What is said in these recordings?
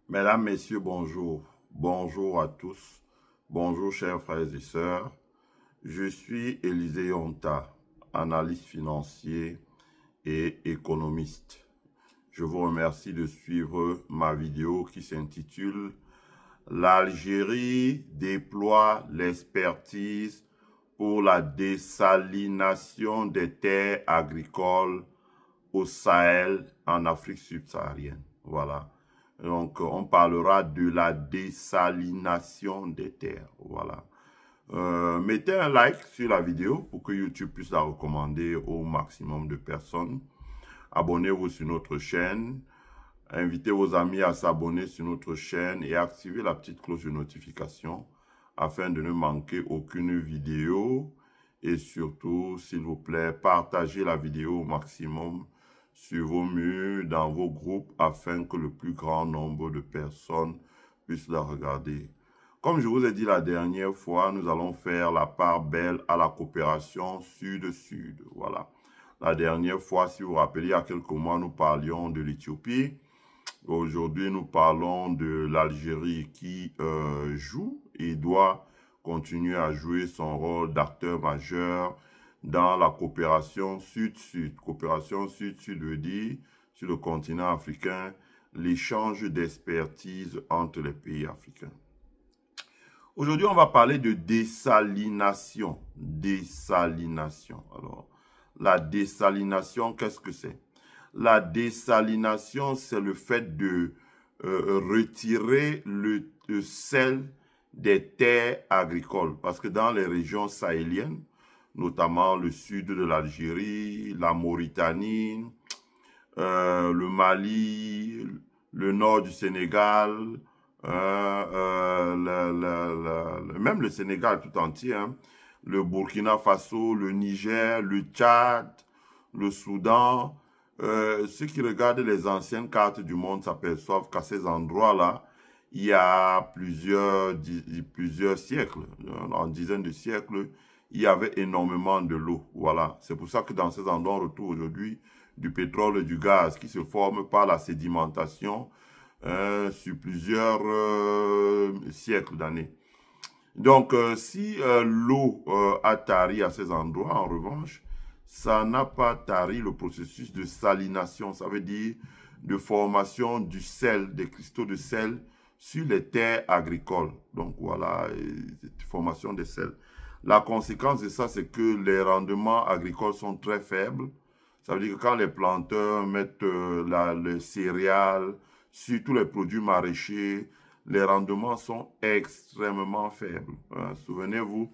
Mesdames, Messieurs, bonjour. Bonjour à tous. Bonjour, chers frères et sœurs. Je suis Élisée Yonta, analyste financier et économiste. Je vous remercie de suivre ma vidéo qui s'intitule « L'Algérie déploie l'expertise pour la dessalination des terres agricoles au Sahel en Afrique subsaharienne ». Voilà. Donc, on parlera de la dessalination des terres. Voilà. Mettez un like sur la vidéo pour que YouTube puisse la recommander au maximum de personnes. Abonnez-vous sur notre chaîne. Invitez vos amis à s'abonner sur notre chaîne et activez la petite cloche de notification afin de ne manquer aucune vidéo. Et surtout, s'il vous plaît, partagez la vidéo au maximum sur vos murs, dans vos groupes, afin que le plus grand nombre de personnes puissent la regarder. Comme je vous ai dit la dernière fois, nous allons faire la part belle à la coopération Sud-Sud. Voilà. La dernière fois, si vous vous rappelez, il y a quelques mois, nous parlions de l'Éthiopie. Aujourd'hui, nous parlons de l'Algérie qui joue et doit continuer à jouer son rôle d'acteur majeur dans la coopération Sud-Sud. Coopération Sud-Sud veut dire, sur le continent africain, l'échange d'expertise entre les pays africains. Aujourd'hui, on va parler de dessalination. Dessalination. Alors, la dessalination, qu'est-ce que c'est? La dessalination, c'est le fait de retirer le sel des terres agricoles. Parce que dans les régions sahéliennes, notamment le sud de l'Algérie, la Mauritanie, le Mali, le nord du Sénégal, même le Sénégal tout entier, hein, le Burkina Faso, le Niger, le Tchad, le Soudan. Ceux qui regardent les anciennes cartes du monde s'aperçoivent qu'à ces endroits-là, il y a plusieurs siècles, en dizaines de siècles, il y avait énormément de l'eau. Voilà. C'est pour ça que dans ces endroits, on retrouve aujourd'hui du pétrole et du gaz qui se forment par la sédimentation sur plusieurs siècles d'années. Donc, si l'eau a tari à ces endroits, en revanche, ça n'a pas tari le processus de salination. Ça veut dire de formation du sel, des cristaux de sel sur les terres agricoles. Donc, voilà, formation des sels. La conséquence de ça, c'est que les rendements agricoles sont très faibles. Ça veut dire que quand les planteurs mettent les céréales, sur tous les produits maraîchers, les rendements sont extrêmement faibles. Hein. Souvenez-vous,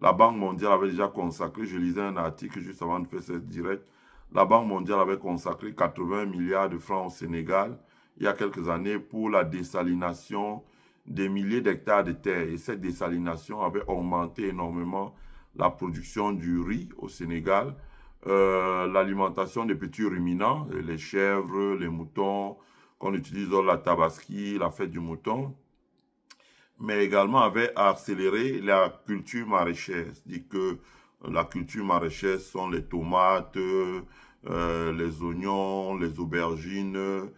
la Banque mondiale avait déjà consacré, je lisais un article juste avant de faire ce direct, la Banque mondiale avait consacré 80 milliards de francs au Sénégal il y a quelques années pour la dessalination des milliers d'hectares de terre. Et cette dessalination avait augmenté énormément la production du riz au Sénégal, l'alimentation des petits ruminants, les chèvres, les moutons, qu'on utilise dans la tabaski, la fête du mouton, mais également avait accéléré la culture maraîchère. C'est-à-dire que la culture maraîchère sont les tomates, les oignons, les aubergines,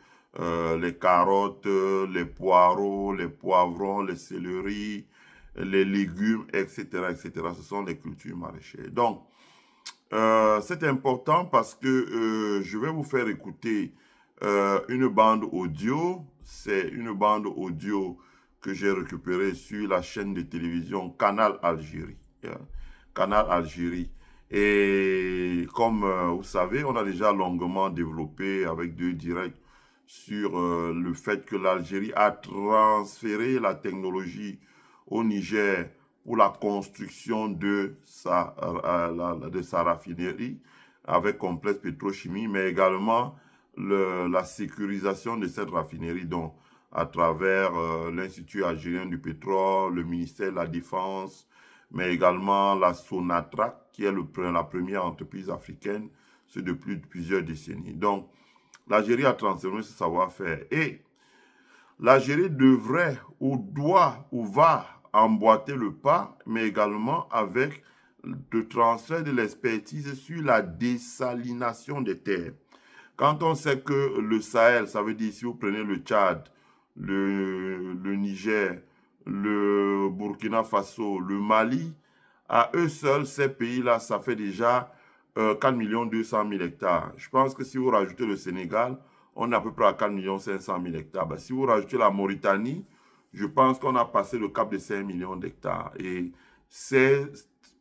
les carottes, les poireaux, les poivrons, les céleris, les légumes, etc., etc. Ce sont les cultures maraîchères. Donc, c'est important parce que je vais vous faire écouter une bande audio. C'est une bande audio que j'ai récupérée sur la chaîne de télévision Canal Algérie. Canal Algérie. Et comme vous savez, on a déjà longuement développé avec 2 directs sur le fait que l'Algérie a transféré la technologie au Niger pour la construction de sa raffinerie avec complexe pétrochimie, mais également la sécurisation de cette raffinerie, donc à travers l'Institut algérien du pétrole, le ministère de la Défense, mais également la Sonatrach, qui est la première entreprise africaine, c'est depuis plusieurs décennies. Donc, l'Algérie a transformé ce savoir-faire. Et l'Algérie devrait, ou doit, ou va emboîter le pas, mais également avec le transfert de l'expertise sur la dessalination des terres. Quand on sait que le Sahel, ça veut dire si vous prenez le Tchad, le Niger, le Burkina Faso, le Mali, à eux seuls, ces pays-là, ça fait déjà 4 200 000 hectares. Je pense que si vous rajoutez le Sénégal, on est à peu près à 4 500 000 hectares. Ben, si vous rajoutez la Mauritanie, je pense qu'on a passé le cap de 5 millions d'hectares. Et ces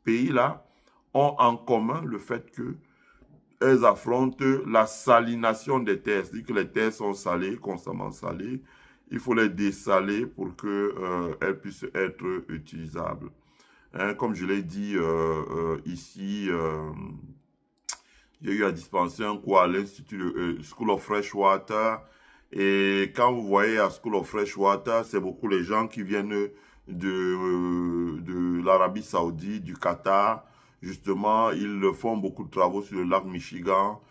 pays-là ont en commun le fait qu'elles affrontent la salination des terres. C'est-à-dire que les terres sont salées, constamment salées. Il faut les dessaler pour qu'elles puissent être utilisables. Hein, comme je l'ai dit ici, j'ai eu à dispenser un cours à l'Institut School of Fresh Water. Et quand vous voyez à School of Fresh Water, c'est beaucoup les gens qui viennent de l'Arabie Saoudite, du Qatar. Justement, ils font beaucoup de travaux sur le lac Michigan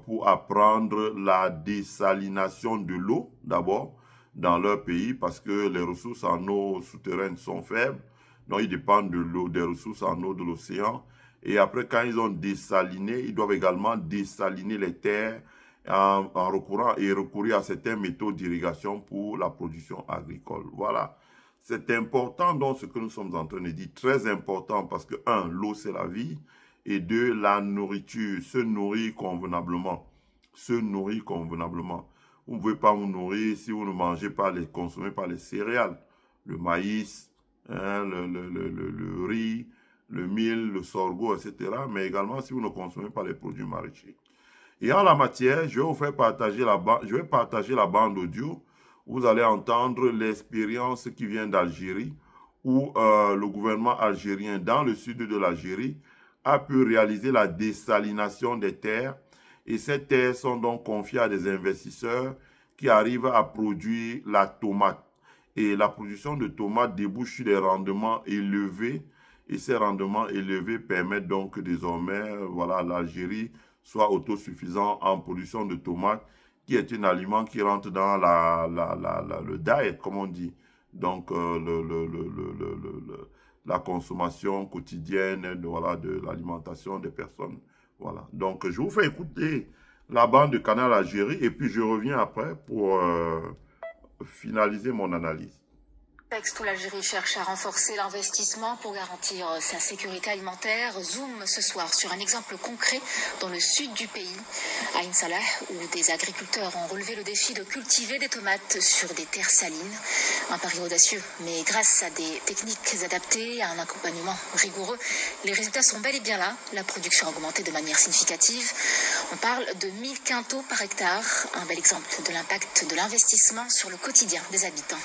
pour apprendre la dessalination de l'eau, d'abord, dans leur pays, parce que les ressources en eau souterraine sont faibles. Donc, ils dépendent de l'eau, des ressources en eau de l'océan. Et après, quand ils ont dessaliné, ils doivent également dessaliner les terres en recourir à certains méthodes d'irrigation pour la production agricole. Voilà. C'est important donc ce que nous sommes en train de dire, très important parce que, un, l'eau c'est la vie, et deux, la nourriture, se nourrir convenablement. Se nourrir convenablement. Vous ne pouvez pas vous nourrir si vous ne mangez pas, consommez pas les céréales, le maïs, hein, le riz, le mil, le sorgho, etc. Mais également si vous ne consommez pas les produits maraîchers. Et en la matière, je vais vous faire partager la bande audio. Vous allez entendre l'expérience qui vient d'Algérie, où le gouvernement algérien, dans le sud de l'Algérie, a pu réaliser la dessalination des terres. Et ces terres sont donc confiées à des investisseurs qui arrivent à produire la tomate. Et la production de tomates débouche sur des rendements élevés. Et ces rendements élevés permettent donc que désormais, voilà, l'Algérie soit autosuffisant en production de tomates, qui est un aliment qui rentre dans le diet, comme on dit. Donc, la consommation quotidienne de l'alimentation des personnes. Voilà. Donc, je vous fais écouter la bande de Canal Algérie et puis je reviens après pour finaliser mon analyse. Où l'Algérie cherche à renforcer l'investissement pour garantir sa sécurité alimentaire. Zoom ce soir sur un exemple concret dans le sud du pays, à Ain Salah, où des agriculteurs ont relevé le défi de cultiver des tomates sur des terres salines. Un pari audacieux, mais grâce à des techniques adaptées, à un accompagnement rigoureux, les résultats sont bel et bien là. La production a augmenté de manière significative. On parle de 1000 quintaux par hectare, un bel exemple de l'impact de l'investissement sur le quotidien des habitants.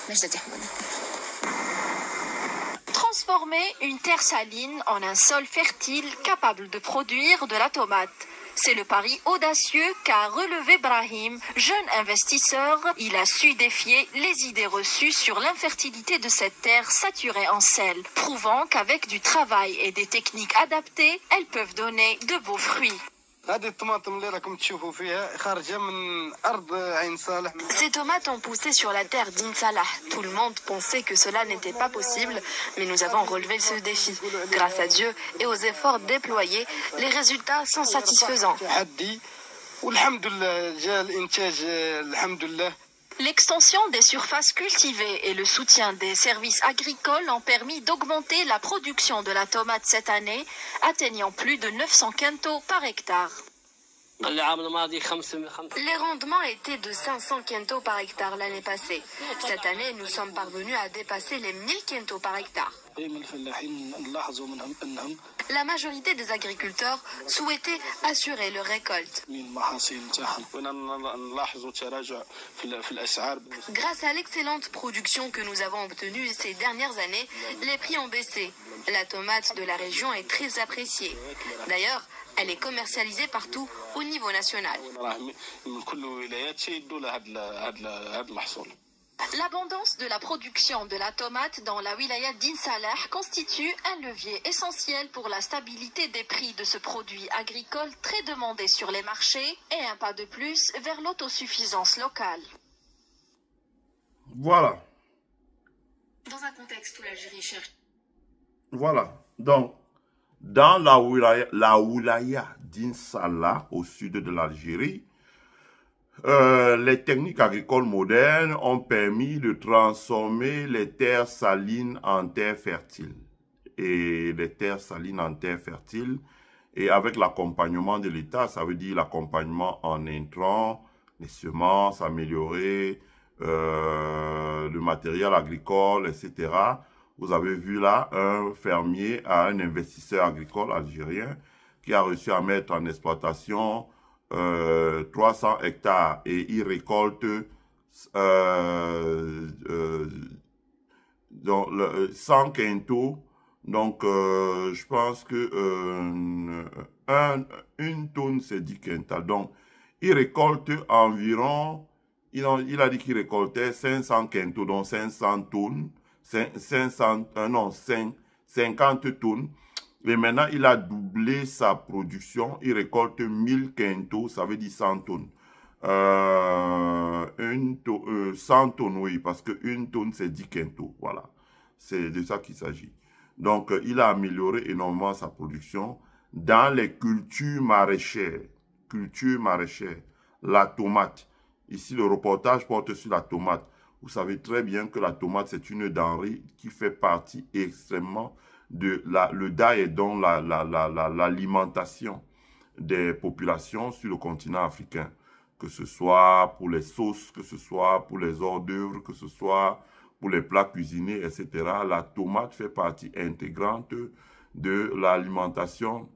Transformer une terre saline en un sol fertile capable de produire de la tomate. C'est le pari audacieux qu'a relevé Brahim, jeune investisseur. Il a su défier les idées reçues sur l'infertilité de cette terre saturée en sel, prouvant qu'avec du travail et des techniques adaptées, elles peuvent donner de beaux fruits. Ces tomates ont poussé sur la terre d'Ain Salah. Tout le monde pensait que cela n'était pas possible, mais nous avons relevé ce défi. Grâce à Dieu et aux efforts déployés, les résultats sont satisfaisants. L'extension des surfaces cultivées et le soutien des services agricoles ont permis d'augmenter la production de la tomate cette année, atteignant plus de 900 quintaux par hectare. Les rendements étaient de 500 quintaux par hectare l'année passée. Cette année, nous sommes parvenus à dépasser les 1000 quintaux par hectare. La majorité des agriculteurs souhaitaient assurer leur récolte. Grâce à l'excellente production que nous avons obtenue ces dernières années, les prix ont baissé. La tomate de la région est très appréciée. D'ailleurs, elle est commercialisée partout au niveau national. L'abondance de la production de la tomate dans la wilaya d'Ain Salah constitue un levier essentiel pour la stabilité des prix de ce produit agricole très demandé sur les marchés et un pas de plus vers l'autosuffisance locale. Voilà. Dans un contexte où l'Algérie cherche... Voilà. Donc, dans la wilaya d'Ain Salah, au sud de l'Algérie, Les techniques agricoles modernes ont permis de transformer les terres salines en terres fertiles. Et les terres salines en terres fertiles, et avec l'accompagnement de l'État, ça veut dire l'accompagnement en intrants, les semences améliorées, le matériel agricole, etc. Vous avez vu là un fermier, un investisseur agricole algérien qui a réussi à mettre en exploitation 300 hectares et il récolte donc, 100 quintaux. Donc, je pense que une tonne, c'est 10 quintals. Donc, il récolte environ, il a dit qu'il récoltait 500 quintaux, donc 500 tonnes, 50 tonnes. Et maintenant, il a doublé sa production. Il récolte 1000 quintaux, ça veut dire 100 tonnes. 100 tonnes, oui, parce qu'une tonne, c'est 10 quintaux. Voilà, c'est de ça qu'il s'agit. Donc, il a amélioré énormément sa production dans les cultures maraîchères. Culture maraîchère, la tomate. Ici, le reportage porte sur la tomate. Vous savez très bien que la tomate, c'est une denrée qui fait partie extrêmement de le diet, donc l'alimentation des populations sur le continent africain. Que ce soit pour les sauces, que ce soit pour les hors d'œuvre, que ce soit pour les plats cuisinés, etc. La tomate fait partie intégrante de l'alimentation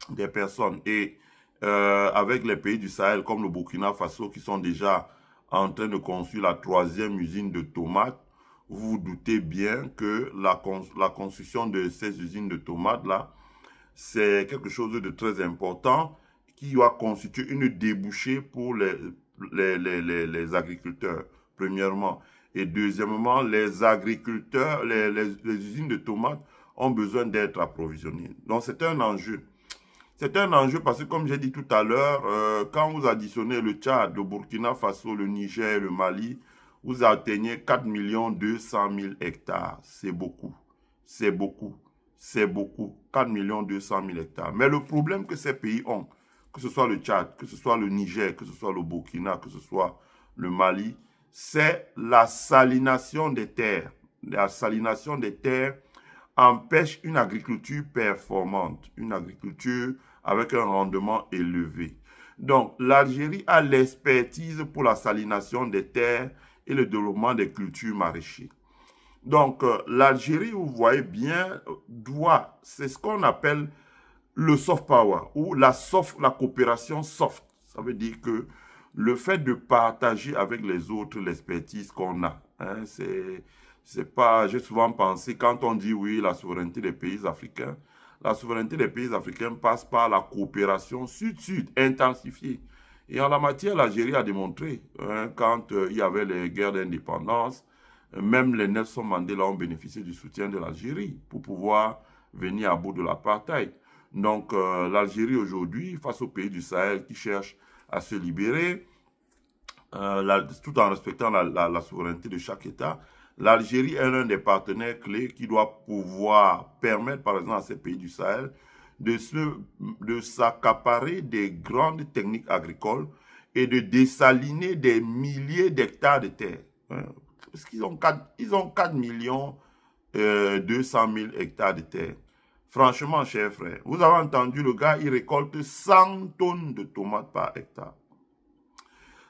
des personnes. Et avec les pays du Sahel comme le Burkina Faso qui sont déjà en train de construire la 3e usine de tomates, vous vous doutez bien que la construction de ces usines de tomates-là, c'est quelque chose de très important qui va constituer une débouchée pour les agriculteurs, premièrement. Et deuxièmement, les agriculteurs, les usines de tomates ont besoin d'être approvisionnées. Donc, c'est un enjeu. C'est un enjeu parce que, comme j'ai dit tout à l'heure, quand vous additionnez le Tchad, le Burkina Faso, le Niger, le Mali, vous atteignez 4 200 000 hectares. C'est beaucoup. C'est beaucoup. C'est beaucoup. 4 200 000 hectares. Mais le problème que ces pays ont, que ce soit le Tchad, que ce soit le Niger, que ce soit le Burkina, que ce soit le Mali, c'est la salination des terres. La salination des terres empêche une agriculture performante, une agriculture avec un rendement élevé. Donc, l'Algérie a l'expertise pour la salination des terres et le développement des cultures maraîchères. Donc, l'Algérie, vous voyez bien, c'est ce qu'on appelle le soft power ou la coopération soft. Ça veut dire que le fait de partager avec les autres l'expertise qu'on a, hein, c'est pas, j'ai souvent pensé, quand on dit oui, la souveraineté des pays africains, la souveraineté des pays africains passe par la coopération sud-sud intensifiée. Et en la matière, l'Algérie a démontré, hein, quand il y avait les guerres d'indépendance, même les Nelson Mandela ont bénéficié du soutien de l'Algérie pour pouvoir venir à bout de l'apartheid. Donc, l'Algérie aujourd'hui, face aux pays du Sahel qui cherchent à se libérer, tout en respectant la souveraineté de chaque État, l'Algérie est l'un des partenaires clés qui doit pouvoir permettre, par exemple, à ces pays du Sahel de s'accaparer des grandes techniques agricoles et de dessaliner des milliers d'hectares de terre. Parce qu'ils ont 4 200 000 hectares de terre. Franchement, chers frères, vous avez entendu, le gars, il récolte 100 tonnes de tomates par hectare.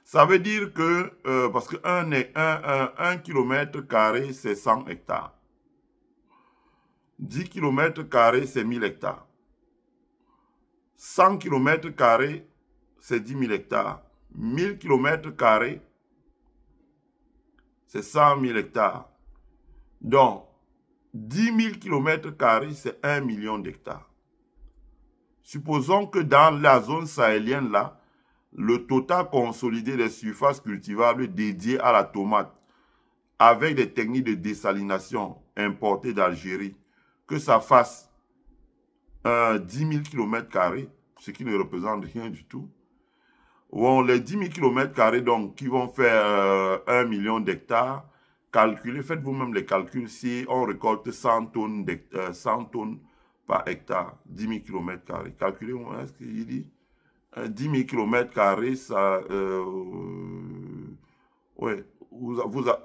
Ça veut dire que, parce que 1 kilomètre carré, c'est 100 hectares. 10 kilomètres carrés, c'est 1000 hectares. 100 kilomètres carrés, c'est 10 000 hectares. 1000 kilomètres carrés, c'est 100 000 hectares. Donc, 10 000 kilomètres carrés, c'est 1 million d'hectares. Supposons que dans la zone sahélienne, là, le total consolidé des surfaces cultivables dédiées à la tomate, avec des techniques de désalination importées d'Algérie, que ça fasse 10 000 km², ce qui ne représente rien du tout. Bon, les 10 000 km², donc, qui vont faire 1 million d'hectares, calculez, faites vous-même les calculs, si on récolte 100 tonnes par hectare, 10 000 km². Calculez-moi ce qu'il dit. 10 000 km², ça, ouais,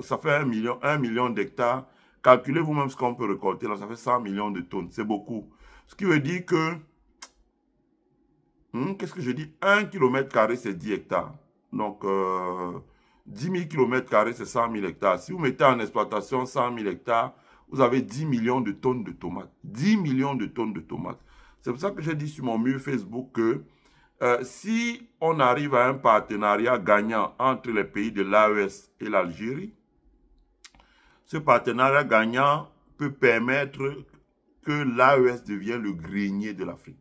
ça fait 1 million d'hectares. Calculez vous-même ce qu'on peut récolter, là, ça fait 100 millions de tonnes. C'est beaucoup. Ce qui veut dire que, qu'est-ce que je dis? 1 km², c'est 10 hectares. Donc, 10 000 km², c'est 100 000 hectares. Si vous mettez en exploitation 100 000 hectares, vous avez 10 millions de tonnes de tomates. 10 millions de tonnes de tomates. C'est pour ça que j'ai dit sur mon mur Facebook que si on arrive à un partenariat gagnant entre les pays de l'AES et l'Algérie, ce partenariat gagnant peut permettre que l'AES devienne le grenier de l'Afrique.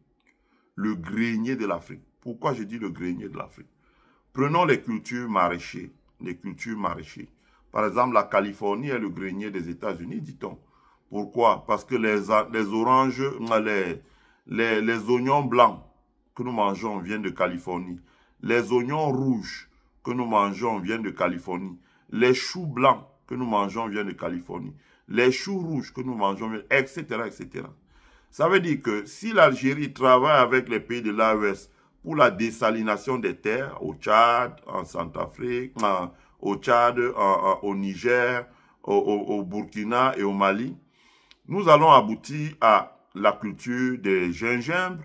Le grenier de l'Afrique. Pourquoi je dis le grenier de l'Afrique? Prenons les cultures maraîchères. Les cultures maraîchères. Par exemple, la Californie est le grenier des États-Unis, dit-on. Pourquoi? Parce que les oranges, les oignons blancs que nous mangeons viennent de Californie. Les oignons rouges que nous mangeons viennent de Californie. Les choux blancs que nous mangeons viennent de Californie. Les choux rouges que nous mangeons, etc., etc. Ça veut dire que si l'Algérie travaille avec les pays de l'AES pour la désalination des terres, au Tchad, en Centrafrique, au Tchad, au Niger, au Burkina et au Mali, nous allons aboutir à la culture des gingembre,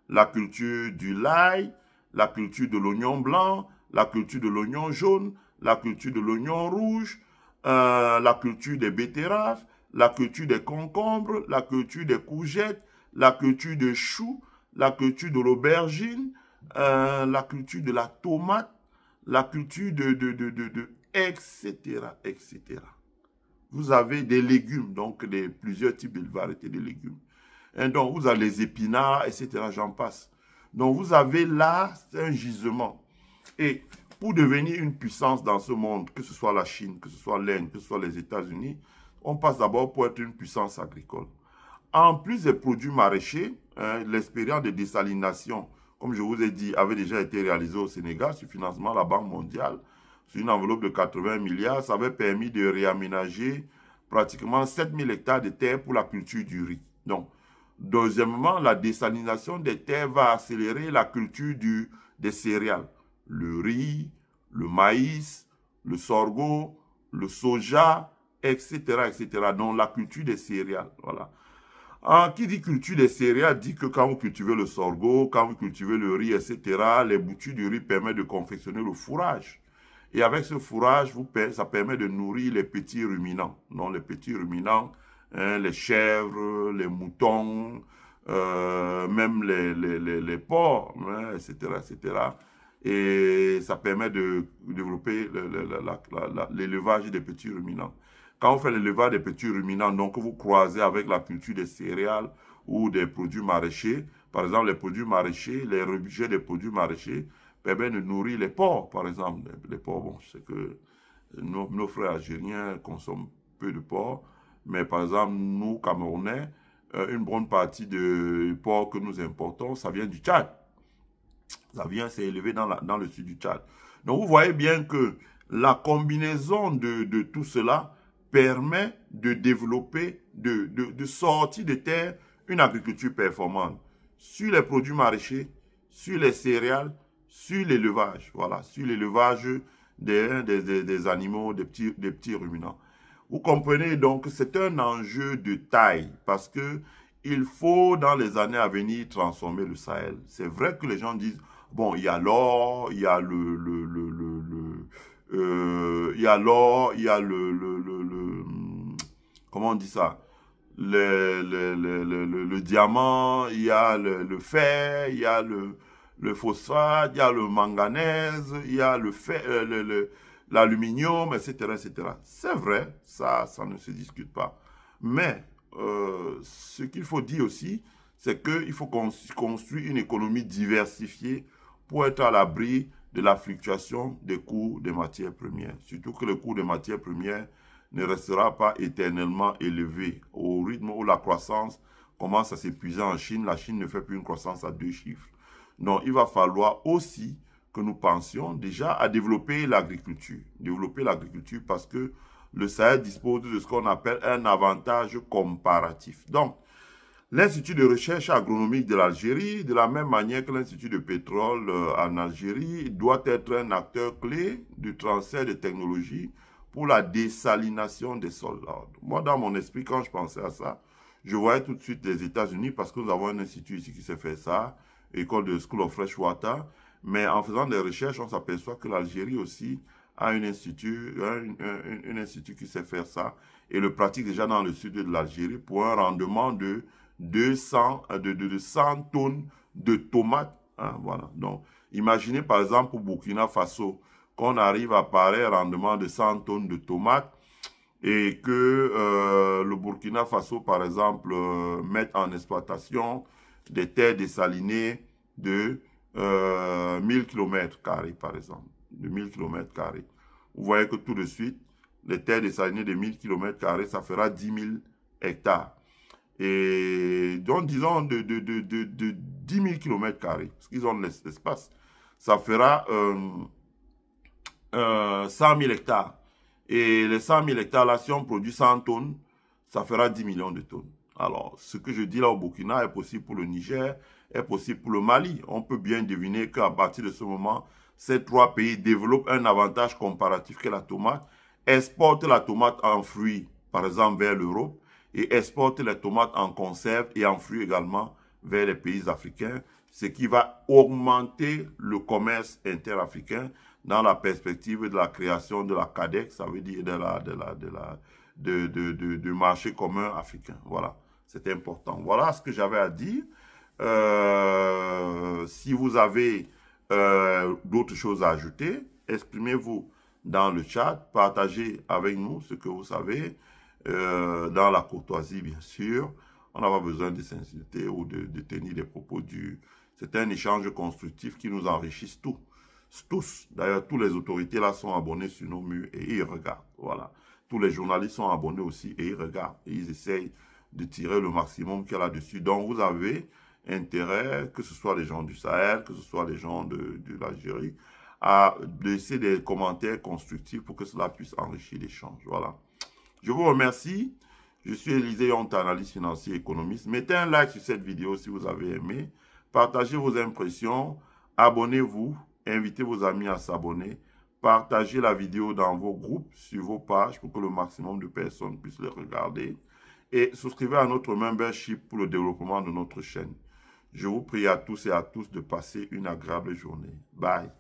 la culture du l'ail, la culture de l'oignon blanc, la culture de l'oignon jaune, la culture de l'oignon rouge, la culture des betteraves, la culture des concombres, la culture des courgettes, la culture des choux, la culture de l'aubergine, la culture de la tomate, la culture etc., etc. Vous avez des légumes, donc plusieurs types de variétés de légumes. Et donc, vous avez les épinards, etc., j'en passe. Donc, vous avez là un gisement. Et pour devenir une puissance dans ce monde, que ce soit la Chine, que ce soit l'Inde, que ce soit les États-Unis, on passe d'abord pour être une puissance agricole. En plus des produits maraîchers, l'expérience de désalination, comme je vous ai dit, avait déjà été réalisée au Sénégal sur financement de la Banque mondiale, sur une enveloppe de 80 milliards. Ça avait permis de réaménager pratiquement 7000 hectares de terre pour la culture du riz. Donc, deuxièmement, la désalination des terres va accélérer la culture des céréales. Le riz, le maïs, le sorgho, le soja, etc., etc. Donc, la culture des céréales, voilà. Qui dit culture des céréales dit que quand vous cultivez le sorgho, quand vous cultivez le riz, etc., les boutures du riz permettent de confectionner le fourrage. Et avec ce fourrage, ça permet de nourrir les petits ruminants. Donc, les petits ruminants, les chèvres, les moutons, même les porcs, etc., etc. Et ça permet de développer l'élevage des petits ruminants. Quand vous faites l'élevage des petits ruminants, donc vous croisez avec la culture des céréales ou des produits maraîchers, par exemple les produits maraîchers, les rejets des produits maraîchers permettent de nourrir les porcs, par exemple. Les porcs, bon, je sais que nos frères algériens consomment peu de porc, mais par exemple, nous, Camerounais, une bonne partie de porc que nous importons, ça vient du Tchad. Ça vient s'élever dans le sud du Tchad. Donc, vous voyez bien que la combinaison de tout cela permet de développer, de sortir de terre une agriculture performante sur les produits maraîchers, sur les céréales, sur l'élevage, voilà, sur l'élevage des animaux, des petits ruminants. Vous comprenez donc que c'est un enjeu de taille parce que il faut dans les années à venir transformer le Sahel. C'est vrai que les gens disent, bon, il y a l'or, il y a comment on dit ça, le diamant, il y a le fer, il y a le phosphate, il y a le manganèse, il y a l'aluminium, etc., etc. C'est vrai, ça ne se discute pas. Mais ce qu'il faut dire aussi, c'est qu'il faut construire une économie diversifiée pour être à l'abri de la fluctuation des cours des matières premières. Surtout que le cours des matières premières ne restera pas éternellement élevé. Au rythme où la croissance commence à s'épuiser en Chine, la Chine ne fait plus une croissance à 2 chiffres. Donc, il va falloir aussi que nous pensions déjà à développer l'agriculture. Développer l'agriculture parce que le Sahel dispose de ce qu'on appelle un avantage comparatif. Donc, L'Institut de recherche agronomique de l'Algérie, de la même manière que l'Institut de pétrole en Algérie, doit être un acteur clé du transfert de technologies pour la désalination des sols. Alors, moi, dans mon esprit, quand je pensais à ça, je voyais tout de suite les États-Unis parce que nous avons un institut ici qui sait faire ça, école de School of Fresh Water. Mais en faisant des recherches, on s'aperçoit que l'Algérie aussi a un institut qui sait faire ça et le pratique déjà dans le sud de l'Algérie pour un rendement de 100 tonnes de tomates. Hein, voilà. Donc, imaginez par exemple au Burkina Faso qu'on arrive à parer un rendement de 100 tonnes de tomates et que le Burkina Faso, par exemple, mette en exploitation des terres dessalinées de 1000 km², par exemple, de 1000 km². Vous voyez que tout de suite, les terres dessalinées de 1000 km², ça fera 10 000 hectares. Et donc, disons, de 10 000 km², parce qu'ils ont l'espace, ça fera 100 000 hectares. Et les 100 000 hectares, là, si on produit 100 tonnes, ça fera 10 millions de tonnes. Alors, ce que je dis là au Burkina est possible pour le Niger, est possible pour le Mali. On peut bien deviner qu'à partir de ce moment, ces trois pays développent un avantage comparatif que la tomate, exportent la tomate en fruits, par exemple, vers l'Europe, et exportent les tomates en conserve et en fruits également vers les pays africains, ce qui va augmenter le commerce interafricain dans la perspective de la création de la CADEC, ça veut dire de marché commun africain. Voilà, c'est important. Voilà ce que j'avais à dire. Si vous avez d'autres choses à ajouter, exprimez-vous dans le chat, partagez avec nous ce que vous savez, dans la courtoisie bien sûr. On n'a pas besoin de s'insulter ou de tenir des propos durs. C'est un échange constructif qui nous enrichisse tous. D'ailleurs, tous les autorités là sont abonnés sur nos murs et ils regardent. Voilà. Tous les journalistes sont abonnés aussi et ils regardent. Et ils essayent de tirer le maximum qu'il y a là-dessus. Donc, vous avez intérêt, que ce soit les gens du Sahel, que ce soit les gens de l'Algérie, à laisser des commentaires constructifs pour que cela puisse enrichir l'échange. Voilà. Je vous remercie. Je suis Élisée Honte, analyste financier et économiste. Mettez un like sur cette vidéo si vous avez aimé. Partagez vos impressions. Abonnez-vous. Invitez vos amis à s'abonner. Partagez la vidéo dans vos groupes, sur vos pages pour que le maximum de personnes puissent les regarder. Et souscrivez à notre membership pour le développement de notre chaîne. Je vous prie à tous et à tous de passer une agréable journée. Bye.